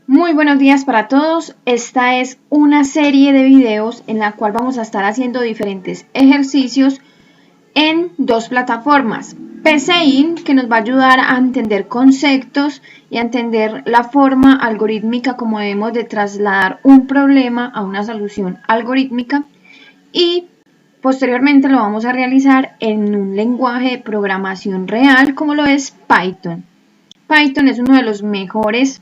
Muy buenos días para todos. Esta es una serie de videos en la cual vamos a estar haciendo diferentes ejercicios en dos plataformas. PCIN, que nos va a ayudar a entender conceptos y a entender la forma algorítmica como debemos de trasladar un problema a una solución algorítmica, y posteriormente lo vamos a realizar en un lenguaje de programación real como lo es Python. Python es uno de los mejores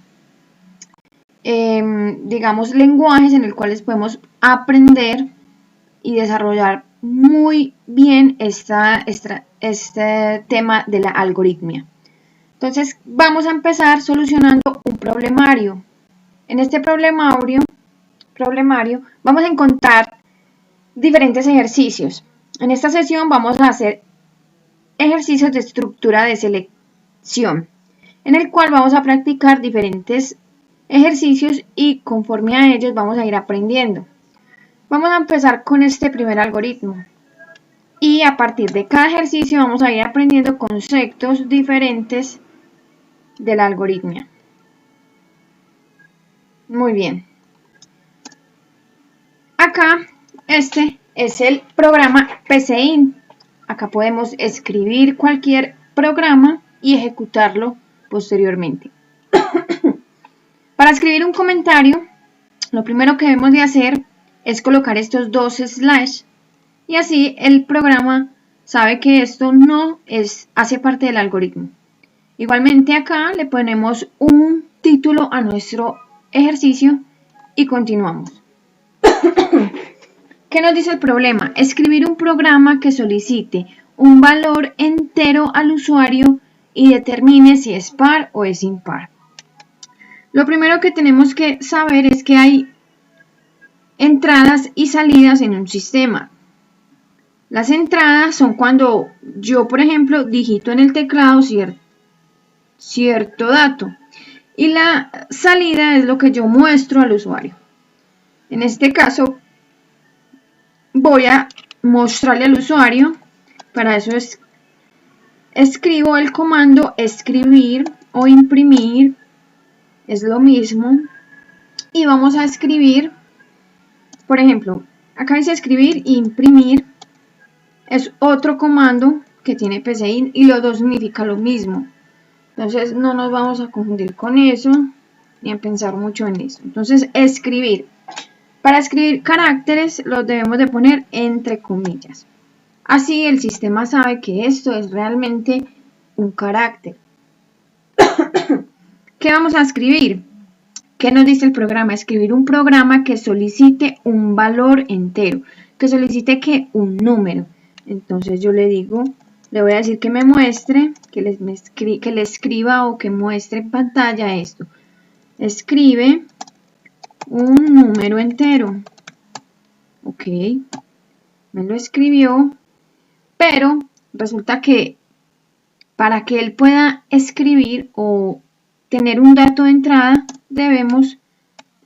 lenguajes en el cuales podemos aprender y desarrollar muy bien este tema de la algoritmia. Entonces vamos a empezar solucionando un problemario. En este problemario vamos a encontrar diferentes ejercicios. En esta sesión vamos a hacer ejercicios de estructura de selección, en el cual vamos a practicar diferentes ejercicios y conforme a ellos vamos a ir aprendiendo. Vamos a empezar con este primer algoritmo y a partir de cada ejercicio vamos a ir aprendiendo conceptos diferentes de la algoritmia. Muy bien. Acá este es el programa PCIN. Acá podemos escribir cualquier programa y ejecutarlo posteriormente. Para escribir un comentario, lo primero que debemos de hacer es colocar estos dos slash y así el programa sabe que esto no hace parte del algoritmo. Igualmente acá le ponemos un título a nuestro ejercicio y continuamos. ¿Qué nos dice el problema? Escribir un programa que solicite un valor entero al usuario y determine si es par o es impar. Lo primero que tenemos que saber es que hay entradas y salidas en un sistema. Las entradas son cuando yo, por ejemplo, digito en el teclado cierto dato, y la salida es lo que yo muestro al usuario. En este caso voy a mostrarle al usuario. Para eso escribo el comando escribir o imprimir, es lo mismo, y vamos a escribir, por ejemplo, acá dice escribir e imprimir, es otro comando que tiene PCIN y los dos significa lo mismo. Entonces no nos vamos a confundir con eso ni a pensar mucho en eso. Entonces escribir. Para escribir caracteres los debemos de poner entre comillas. Así el sistema sabe que esto es realmente un carácter. ¿Qué vamos a escribir? ¿Qué nos dice el programa? Escribir un programa que solicite un valor entero, que solicite que un número. Entonces yo le digo, le voy a decir que me muestre, que le escriba o que muestre en pantalla esto. Escribe un número entero. Ok, me lo escribió, pero resulta que para que él pueda escribir o tener un dato de entrada, debemos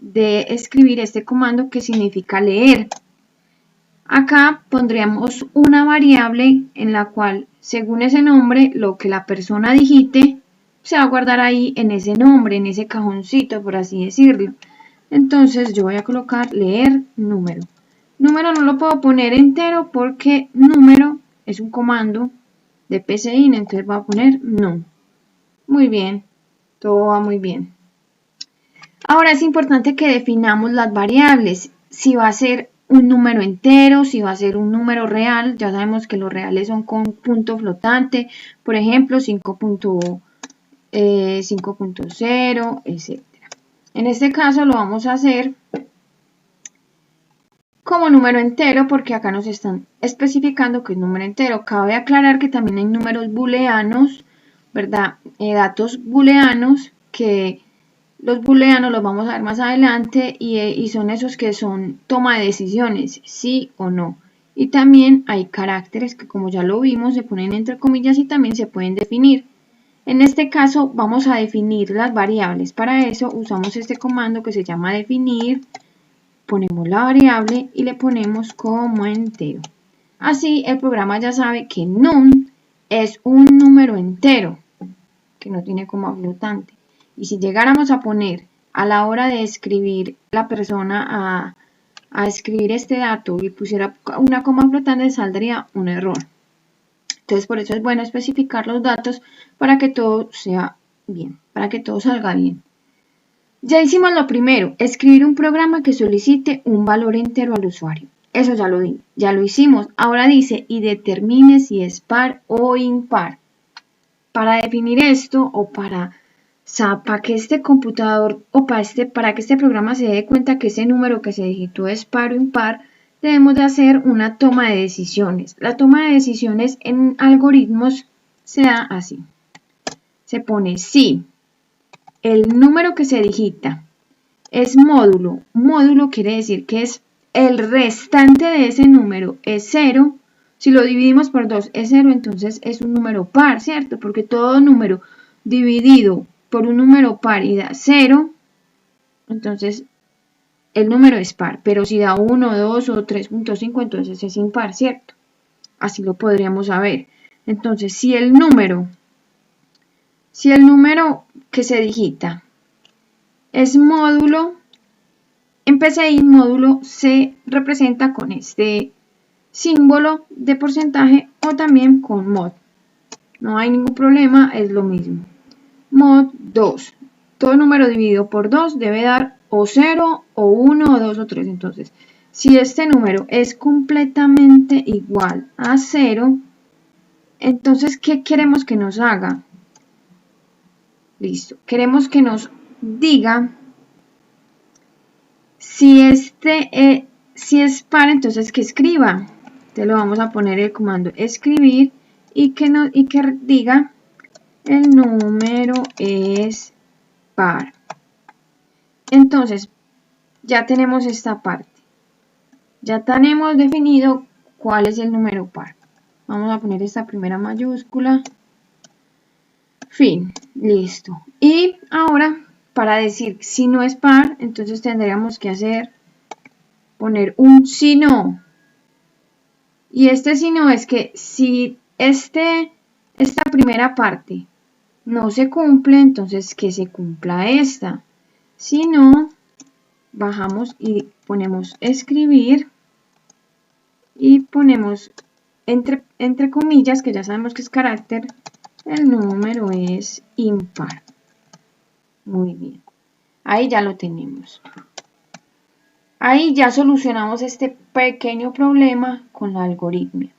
de escribir este comando que significa leer. Acá pondríamos una variable en la cual, según ese nombre, lo que la persona digite se va a guardar ahí en ese nombre, en ese cajoncito, por así decirlo. Entonces yo voy a colocar leer número. Número no lo puedo poner entero porque número es un comando de PCIN, entonces voy a poner no. Muy bien, todo va muy bien. Ahora es importante que definamos las variables, si va a ser un número entero, si va a ser un número real. Ya sabemos que los reales son con punto flotante, por ejemplo 5.0, etc. En este caso lo vamos a hacer como número entero porque acá nos están especificando que es número entero. Cabe aclarar que también hay números booleanos, ¿verdad? Datos booleanos, que los booleanos los vamos a ver más adelante y son esos que son toma de decisiones, sí o no. Y también hay caracteres que, como ya lo vimos, se ponen entre comillas y también se pueden definir. En este caso vamos a definir las variables. Para eso usamos este comando que se llama definir. Ponemos la variable y le ponemos como entero. Así el programa ya sabe que num es un número entero que no tiene coma flotante. Y si llegáramos a poner a la hora de escribir la persona a escribir este dato y pusiera una coma flotante, saldría un error. Entonces, por eso es bueno especificar los datos para que todo sea bien, para que todo salga bien. Ya hicimos lo primero, escribir un programa que solicite un valor entero al usuario. Eso ya lo hicimos. Ahora dice, y determine si es par o impar. Para definir esto o para que este computador o para que este programa se dé cuenta que ese número que se digitó es par o impar, debemos de hacer una toma de decisiones. La toma de decisiones en algoritmos se da así. Se pone si el número que se digita es módulo. Módulo quiere decir que es el restante de ese número es 0. Si lo dividimos por 2 es 0, entonces es un número par, ¿cierto? Porque todo número dividido por un número par y da 0, entonces el número es par. Pero si da 1, 2 o 3.5, entonces es impar, ¿cierto? Así lo podríamos saber. Entonces, si el número que se digita es módulo, en PCI módulo se representa con este símbolo de porcentaje o también con mod. No hay ningún problema, es lo mismo. Mod 2. Todo número dividido por 2 debe dar o 0, o 1, o 2, o 3. Entonces, si este número es completamente igual a 0, entonces, ¿qué queremos que nos haga? Listo. Queremos que nos diga si es par, entonces que escriba. Entonces, lo vamos a poner el comando escribir y que diga el número es par. Entonces, ya tenemos esta parte. Ya tenemos definido cuál es el número par. Vamos a poner esta primera mayúscula. Fin. Listo. Y ahora, para decir si no es par, entonces tendríamos que poner un si no. Y este si no es que si esta primera parte no se cumple, entonces que se cumpla esta. Si no, bajamos y ponemos escribir y ponemos entre comillas, que ya sabemos que es carácter, el número es impar. Muy bien. Ahí ya lo tenemos. Ahí ya solucionamos este pequeño problema con la algoritmia.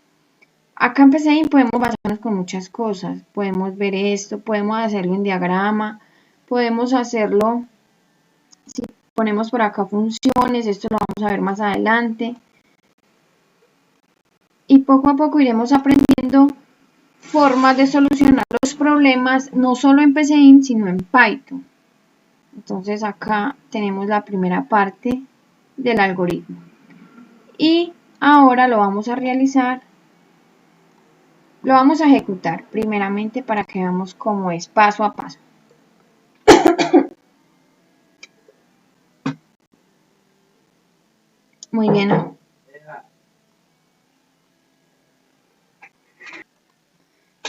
Acá en PCI podemos basarnos con muchas cosas. Podemos ver esto, podemos hacerlo en diagrama, podemos hacerlo, si ponemos por acá funciones, esto lo vamos a ver más adelante. Y poco a poco iremos aprendiendo formas de solucionar los problemas, no solo en PCI, sino en Python. Entonces acá tenemos la primera parte del algoritmo. Y ahora lo vamos a realizar, lo vamos a ejecutar primeramente para que veamos cómo es paso a paso. Muy bien.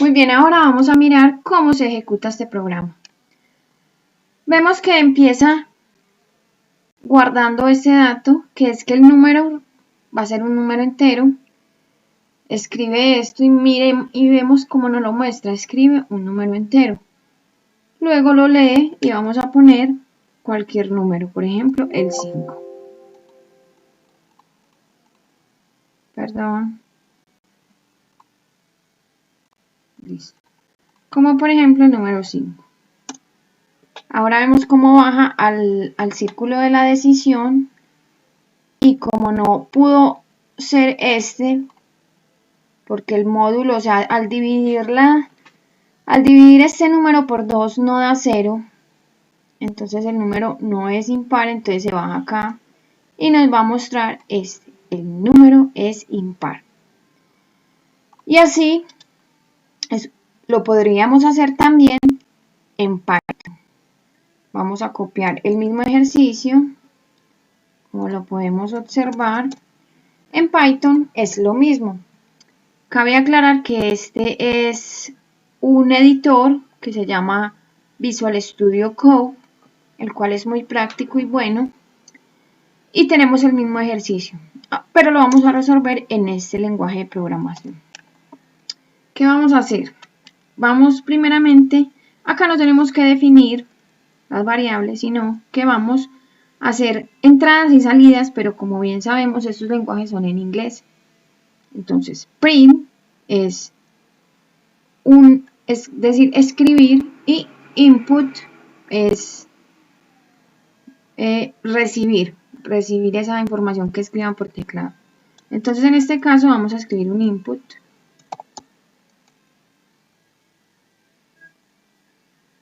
Muy bien, ahora vamos a mirar cómo se ejecuta este programa. Vemos que empieza guardando este dato, que es que el número va a ser un número entero. Escribe esto y mire y vemos cómo nos lo muestra. Escribe un número entero. Luego lo lee y vamos a poner cualquier número, por ejemplo, el 5. Perdón. Listo. Como por ejemplo el número 5. Ahora vemos cómo baja al círculo de la decisión y como no pudo ser este, porque el módulo, o sea, al dividir este número por 2 no da 0, entonces el número no es impar, entonces se baja acá y nos va a mostrar este, el número es impar. Y así lo podríamos hacer también en Python. Vamos a copiar el mismo ejercicio, como lo podemos observar. En Python es lo mismo. Cabe aclarar que este es un editor que se llama Visual Studio Code. el cual es muy práctico y bueno. Y tenemos el mismo ejercicio, pero lo vamos a resolver en este lenguaje de programación. ¿Qué vamos a hacer? Vamos primeramente, acá no tenemos que definir las variables, sino que vamos a hacer entradas y salidas, pero como bien sabemos, estos lenguajes son en inglés. Entonces, print es decir, escribir, y input es recibir esa información que escriban por teclado. Entonces, en este caso vamos a escribir un input.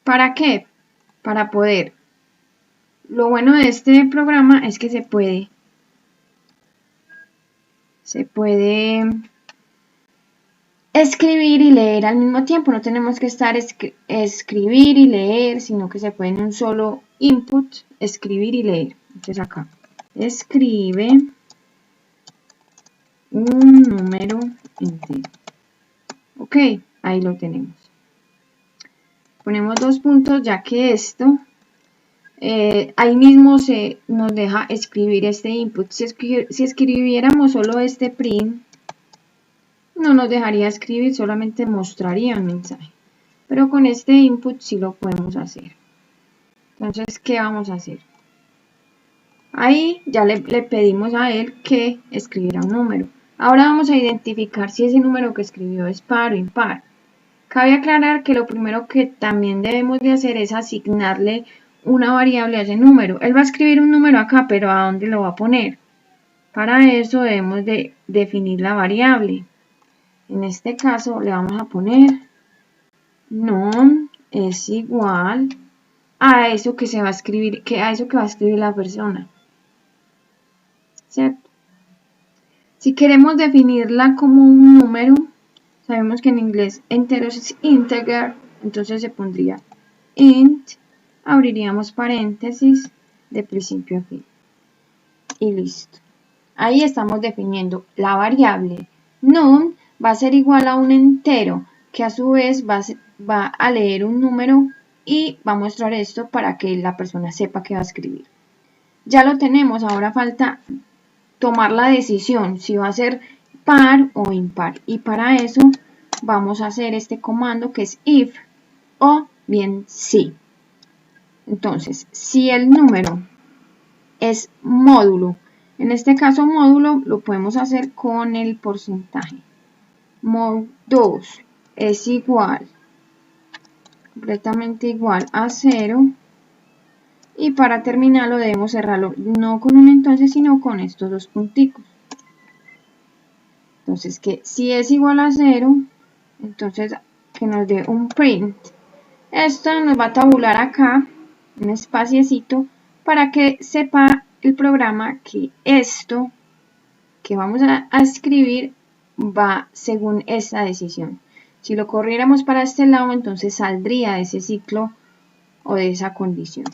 ¿Para qué? Para poder. Lo bueno de este programa es que se puede escribir y leer al mismo tiempo. No tenemos que estar escribir y leer, sino que se puede en un solo input escribir y leer. Entonces acá, escribe un número entero. Ok, ahí lo tenemos. Ponemos 2 puntos, ya que esto, ahí mismo nos deja escribir este input. Si escribiéramos solo este print, no nos dejaría escribir, solamente mostraría un mensaje. Pero con este input sí lo podemos hacer. Entonces, ¿qué vamos a hacer? Ahí ya le pedimos a él que escribiera un número. Ahora vamos a identificar si ese número que escribió es par o impar. Cabe aclarar que lo primero que también debemos de hacer es asignarle una variable a ese número. Él va a escribir un número acá, pero ¿a dónde lo va a poner? Para eso debemos de definir la variable. En este caso le vamos a poner num es igual a eso que se va a escribir, a eso que va a escribir la persona. ¿Cierto? Si queremos definirla como un número, sabemos que en inglés entero es integer, entonces se pondría int, abriríamos paréntesis de principio a fin. Y listo. Ahí estamos definiendo la variable. Num va a ser igual a un entero, que a su vez va a leer un número y va a mostrar esto para que la persona sepa que va a escribir. Ya lo tenemos, ahora falta tomar la decisión si va a ser par o impar. Y para eso vamos a hacer este comando que es if o bien si. Entonces, si el número es módulo, en este caso módulo lo podemos hacer con el porcentaje. Mod2 es igual, completamente igual a 0. Y para terminarlo debemos cerrarlo no con un entonces, sino con estos dos punticos. Entonces, que si es igual a 0, entonces que nos dé un print. Esto nos va a tabular acá un espaciecito para que sepa el programa que esto que vamos a escribir va según esta decisión. Si lo corriéramos para este lado, entonces saldría de ese ciclo o de esa condición.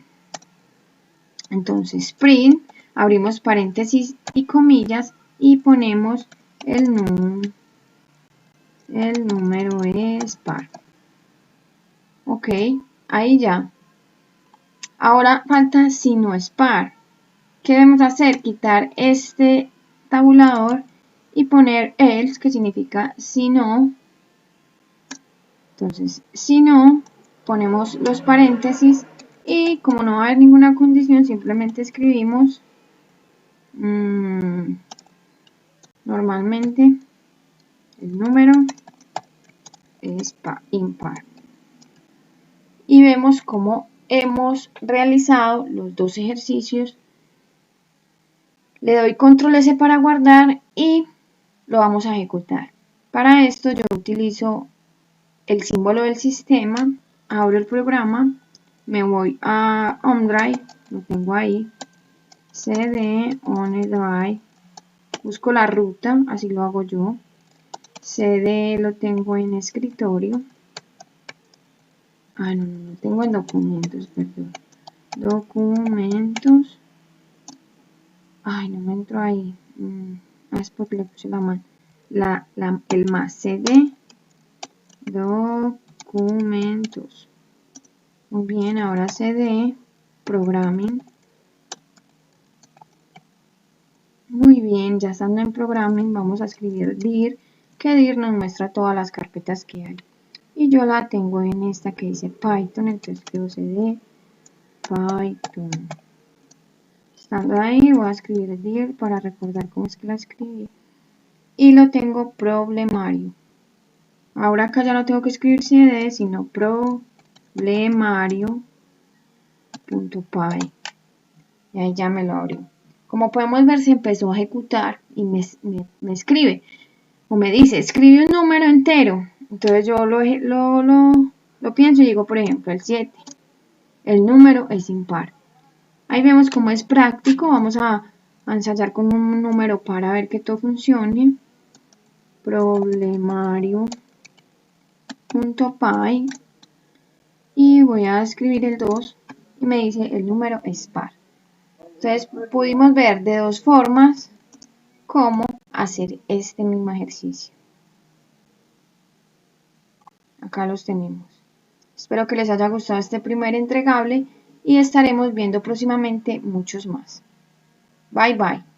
Entonces, print, abrimos paréntesis y comillas y ponemos el número es par. Ok, ahí ya. Ahora falta si no es par. ¿Qué debemos hacer? Quitar este tabulador y poner else, que significa si no. Entonces, si no, ponemos los paréntesis y como no va a haber ninguna condición, simplemente escribimos normalmente el número es impar. Y vemos cómo hemos realizado los dos ejercicios. Le doy control S para guardar y lo vamos a ejecutar. Para esto yo utilizo el símbolo del sistema, abro el programa, me voy a OneDrive, lo tengo ahí, cd OneDrive, busco la ruta, así lo hago yo, cd lo tengo en escritorio, no lo tengo en documentos, perdón, documentos, no me entro ahí, es porque le puse la mano, el más, cd documentos. Muy bien, ahora cd Programming. Muy bien, ya estando en Programming vamos a escribir dir, que dir nos muestra todas las carpetas que hay. Y yo la tengo en esta que dice Python, entonces escribo cd Python. Estando ahí voy a escribir dir para recordar cómo es que la escribí. Y lo tengo problemario. Ahora acá ya no tengo que escribir cd, sino problemario.py. Y ahí ya me lo abrió. Como podemos ver, se empezó a ejecutar y me escribe. O me dice, escribe un número entero. Entonces yo lo pienso y digo, por ejemplo, el 7. El número es impar. Ahí vemos cómo es práctico. Vamos a ensayar con un número para ver que todo funcione. Problemario.py. Y voy a escribir el 2 y me dice el número es par. Entonces pudimos ver de dos formas cómo hacer este mismo ejercicio. Acá los tenemos. Espero que les haya gustado este primer entregable y estaremos viendo próximamente muchos más. Bye bye.